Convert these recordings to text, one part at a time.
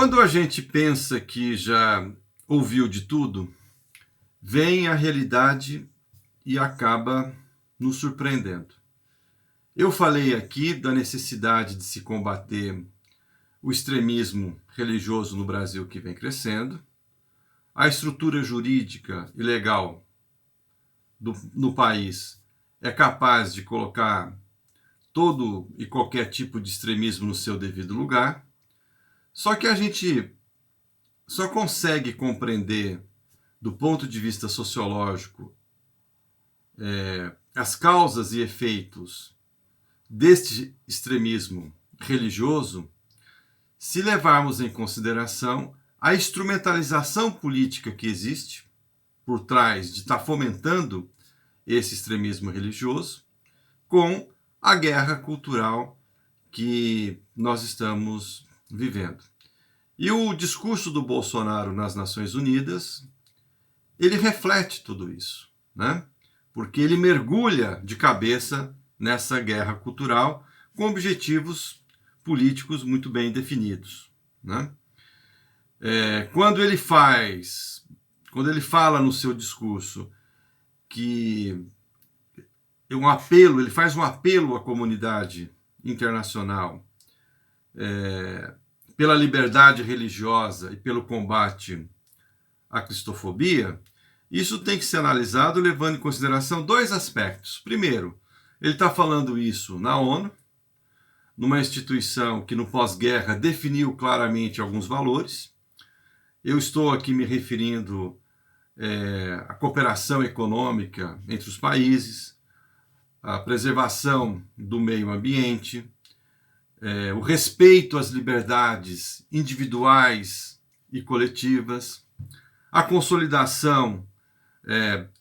Quando a gente pensa que já ouviu de tudo, vem a realidade e acaba nos surpreendendo. Eu falei aqui da necessidade de se combater o extremismo religioso no Brasil que vem crescendo, a estrutura jurídica e legal no país é capaz de colocar todo e qualquer tipo de extremismo no seu devido lugar, só que a gente só consegue compreender, do ponto de vista sociológico, as causas e efeitos deste extremismo religioso se levarmos em consideração a instrumentalização política que existe por trás de estar fomentando esse extremismo religioso com a guerra cultural que nós estamos vivendo. E o discurso do Bolsonaro nas Nações Unidas, ele reflete tudo isso, né? Porque ele mergulha de cabeça nessa guerra cultural com objetivos políticos muito bem definidos, né? Quando ele fala no seu discurso que ele faz um apelo à comunidade internacional pela liberdade religiosa e pelo combate à cristofobia, isso tem que ser analisado levando em consideração dois aspectos. Primeiro, ele está falando isso na ONU, numa instituição que no pós-guerra definiu claramente alguns valores. Eu estou aqui me referindo à cooperação econômica entre os países, à preservação do meio ambiente, o respeito às liberdades individuais e coletivas, a consolidação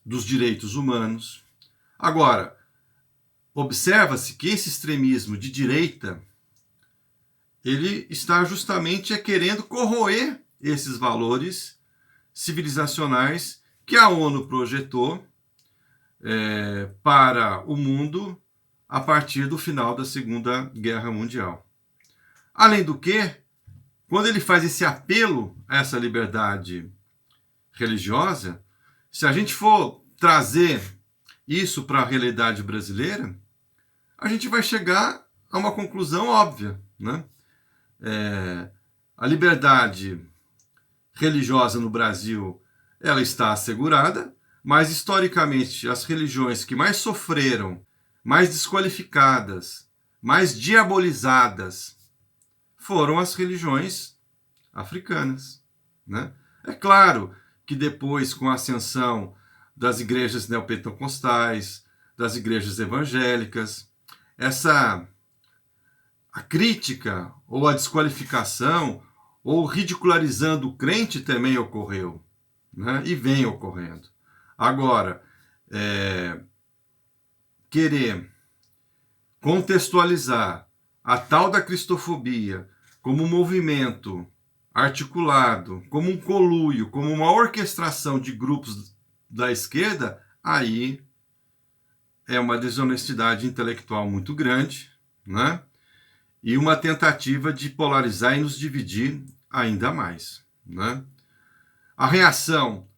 dos direitos humanos. Agora, observa-se que esse extremismo de direita, ele está justamente querendo corroer esses valores civilizacionais que a ONU projetou para o mundo a partir do final da Segunda Guerra Mundial. Além do que, quando ele faz esse apelo a essa liberdade religiosa, se a gente for trazer isso para a realidade brasileira, a gente vai chegar a uma conclusão óbvia, né? A liberdade religiosa no Brasil, ela está assegurada, mas historicamente as religiões que mais sofreram, mais desqualificadas, mais diabolizadas, foram as religiões africanas, né? É claro que depois, com a ascensão das igrejas neopentecostais, das igrejas evangélicas, a crítica ou a desqualificação ou ridicularizando o crente também ocorreu, né? E vem ocorrendo. Agora, querer contextualizar a tal da cristofobia como um movimento articulado, como um conluio, como uma orquestração de grupos da esquerda, aí é uma desonestidade intelectual muito grande, né? E uma tentativa de polarizar e nos dividir ainda mais, né? A reação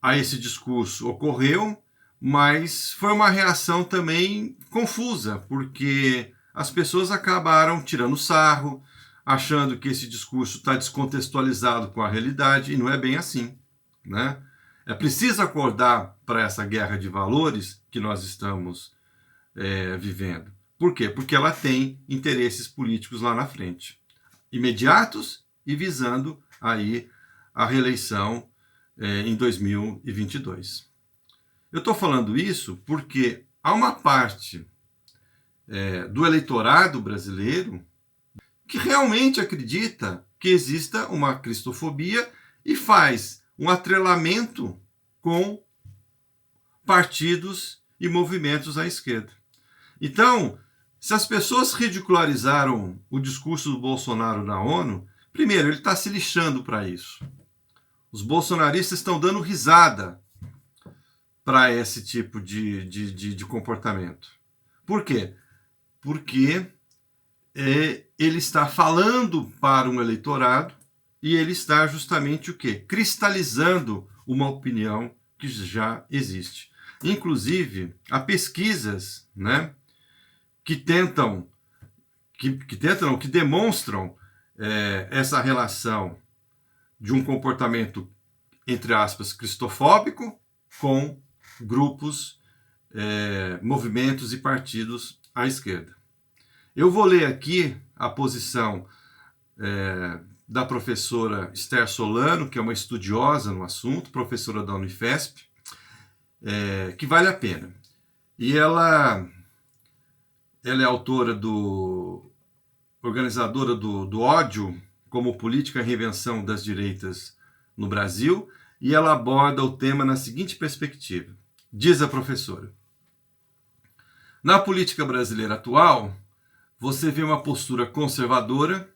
a esse discurso ocorreu, mas foi uma reação também confusa, porque as pessoas acabaram tirando sarro, achando que esse discurso está descontextualizado com a realidade, e não é bem assim, né? É preciso acordar para essa guerra de valores que nós estamos vivendo. Por quê? Porque ela tem interesses políticos lá na frente, imediatos e visando aí a reeleição em 2022. Eu estou falando isso porque há uma parte do eleitorado brasileiro que realmente acredita que exista uma cristofobia e faz um atrelamento com partidos e movimentos à esquerda. Então, se as pessoas ridicularizaram o discurso do Bolsonaro na ONU, primeiro, ele está se lixando para isso. Os bolsonaristas estão dando risada para esse tipo de comportamento. Por quê? Porque ele está falando para um eleitorado e ele está justamente o quê? Cristalizando uma opinião que já existe. Inclusive, há pesquisas, né, que tentam, que demonstram essa relação de um comportamento, entre aspas, cristofóbico com grupos, movimentos e partidos à esquerda. Eu vou ler aqui a posição da professora Esther Solano, que é uma estudiosa no assunto, professora da Unifesp, que vale a pena. E ela é autora organizadora do ódio como política e reinvenção das direitas no Brasil, e ela aborda o tema na seguinte perspectiva. Diz a professora: na política brasileira atual, você vê uma postura conservadora,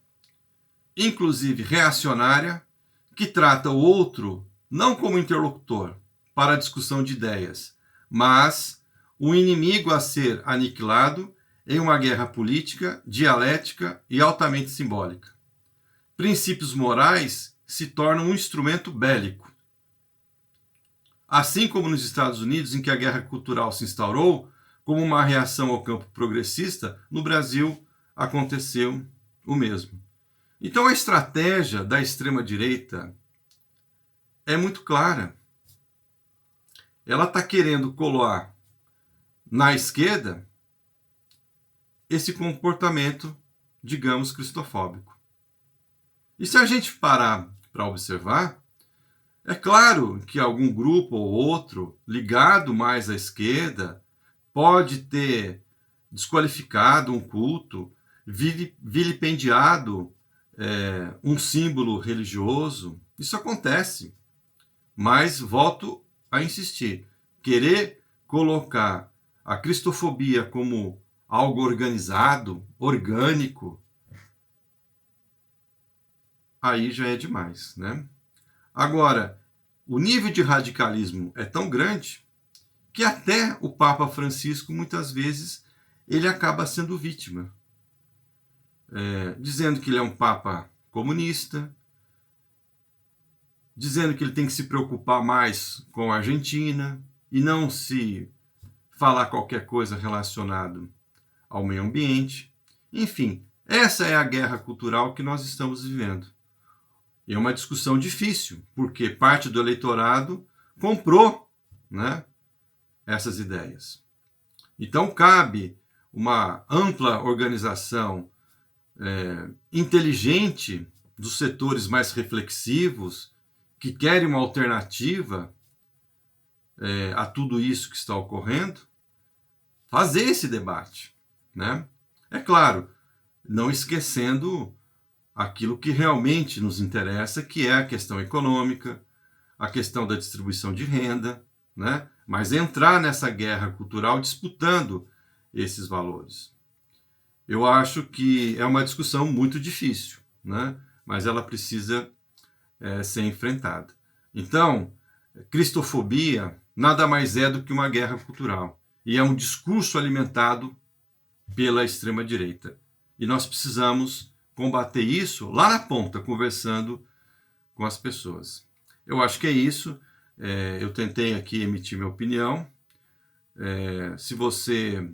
inclusive reacionária, que trata o outro não como interlocutor para a discussão de ideias, mas um inimigo a ser aniquilado em uma guerra política, dialética e altamente simbólica. Princípios morais se tornam um instrumento bélico. Assim como nos Estados Unidos, em que a guerra cultural se instaurou como uma reação ao campo progressista, no Brasil aconteceu o mesmo. Então a estratégia da extrema-direita é muito clara. Ela está querendo colar na esquerda esse comportamento, digamos, cristofóbico. E se a gente parar para observar, é claro que algum grupo ou outro ligado mais à esquerda pode ter desqualificado um culto, vilipendiado um símbolo religioso. Isso acontece. Mas volto a insistir. Querer colocar a cristofobia como algo organizado, orgânico, aí já é demais, né? Agora, o nível de radicalismo é tão grande que até o Papa Francisco, muitas vezes, ele acaba sendo vítima. Dizendo que ele é um Papa comunista, dizendo que ele tem que se preocupar mais com a Argentina e não se falar qualquer coisa relacionado ao meio ambiente. Enfim, essa é a guerra cultural que nós estamos vivendo. E é uma discussão difícil, porque parte do eleitorado comprou, né, essas ideias. Então, cabe uma ampla organização inteligente dos setores mais reflexivos, que querem uma alternativa a tudo isso que está ocorrendo, fazer esse debate, né? É claro, não esquecendo aquilo que realmente nos interessa, que é a questão econômica, a questão da distribuição de renda, né? Mas entrar nessa guerra cultural disputando esses valores. Eu acho que é uma discussão muito difícil, né? Mas ela precisa ser enfrentada. Então, cristofobia nada mais é do que uma guerra cultural. E é um discurso alimentado pela extrema-direita. E nós precisamos combater isso lá na ponta, conversando com as pessoas. Eu acho que é isso. Eu tentei aqui emitir minha opinião. Se você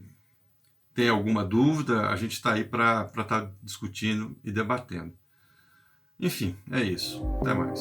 tem alguma dúvida, a gente está aí para estar discutindo e debatendo. Enfim, é isso. Até mais.